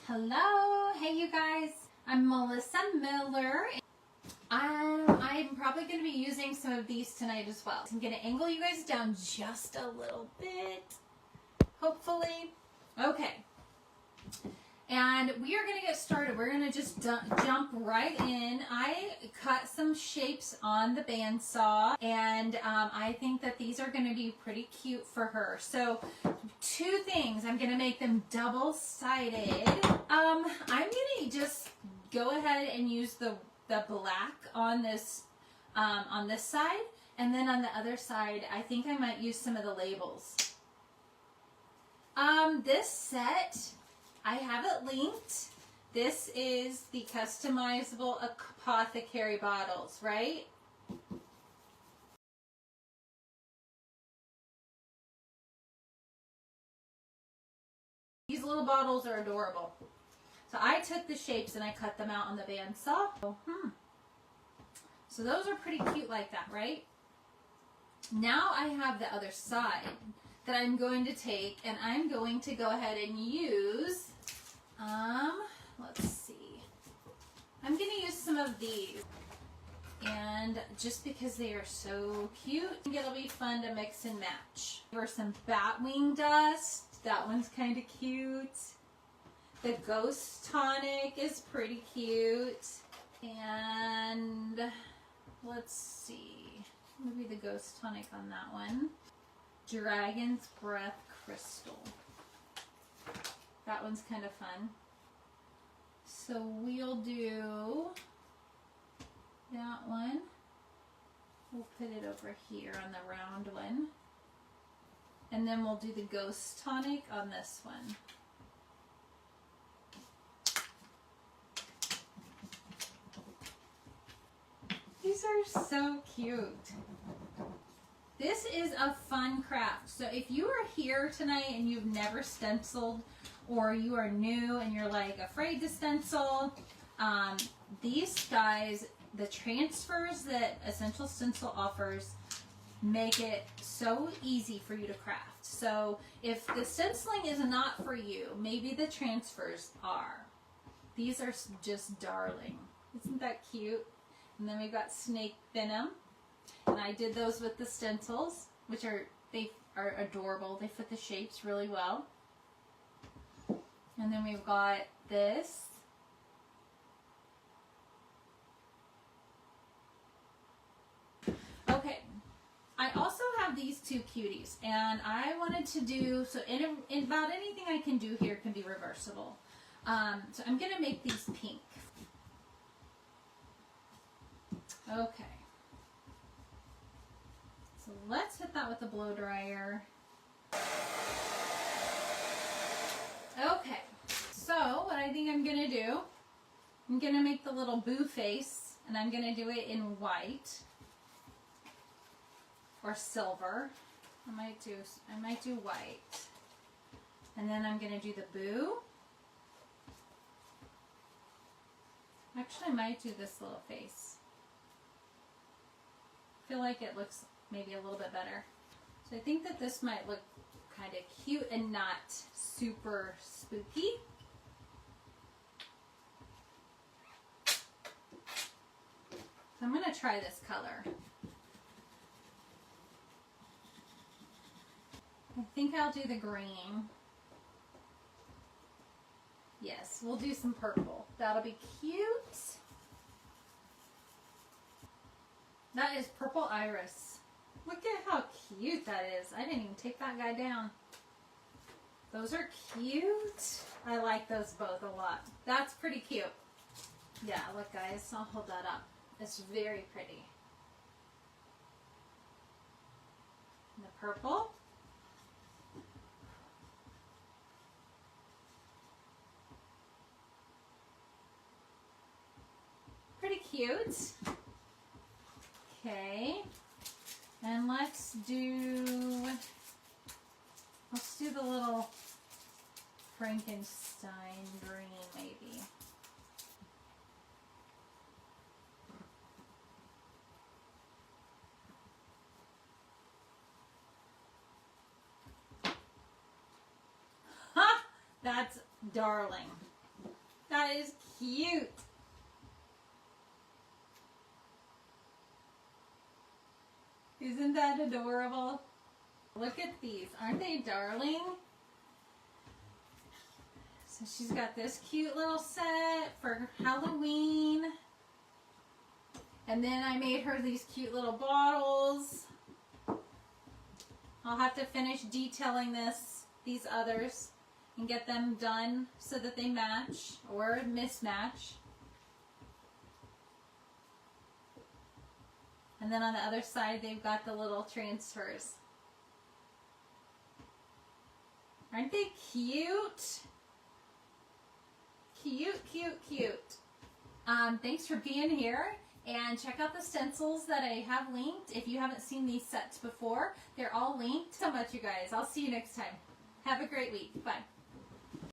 Hello, hey you guys, I'm Melissa Miller. I'm probably going to be using some of these tonight as well. I'm going to angle you guys down just a little bit, hopefully. Okay, and we are going to get started. We're going to just jump right in. I cut some shapes on the bandsaw, and I think that these are going to be pretty cute for her. So two things, I'm going to make them double-sided. I'm going to just go ahead and use the black on this side, and then on the other side I think I might use some of the labels. This set, I have it linked. This is the customizable apothecary bottles, right? These little bottles are adorable. So I took the shapes and I cut them out on the bandsaw. So those are pretty cute like that, right? Now I have the other side that I'm going to take, and I'm going to go ahead and use, let's see. I'm going to use some of these. And just because they are so cute, I think it'll be fun to mix and match. Or some bat wing dust. That one's kind of cute. The ghost tonic is pretty cute. And let's see, maybe the ghost tonic on that one. Dragon's breath crystal. That one's kind of fun. So we'll do that one. We'll put it over here on the round one. And then we'll do the ghost tonic on this one. These are so cute. This is a fun craft. So if you are here tonight and you've never stenciled, or you are new and you're like afraid to stencil, these guys, the transfers that Essential Stencil offers make it so easy for you to craft. So if the stenciling is not for you, maybe the transfers are. These are just darling. Isn't that cute? And then we've got snake venom, and I did those with the stencils, which are adorable. They fit the shapes really well. And then we've got this. Okay, I also have these two cuties, and I wanted to do, so in about anything I can do here can be reversible. So I'm going to make these pink. Okay, so let's hit that with the blow dryer. Okay, so what I think I'm going to do, I'm going to make the little boo face, and I'm going to do it in white or silver. I might do white, and then I'm going to do the boo. Actually, I might do this little face. I feel like it looks maybe a little bit better. So I think that this might look kind of cute and not super spooky. So I'm going to try this color. I think I'll do the green. Yes, we'll do some purple. That'll be cute. That is Purple Iris. Look at how cute that is. I didn't even take that guy down. Those are cute. I like those both a lot. That's pretty cute. Yeah, look guys, I'll hold that up. It's very pretty. And the purple. Pretty cute. Okay, and let's do the little Frankenstein green maybe. Ha! That's darling. That is cute. Isn't that adorable? Look at these. Aren't they darling? So she's got this cute little set for Halloween. And then I made her these cute little bottles. I'll have to finish detailing these others and get them done so that they match or mismatch. And then on the other side, they've got the little transfers. Aren't they cute? Cute, cute, cute. Thanks for being here. And check out the stencils that I have linked. If you haven't seen these sets before, they're all linked. So much, you guys. I'll see you next time. Have a great week. Bye.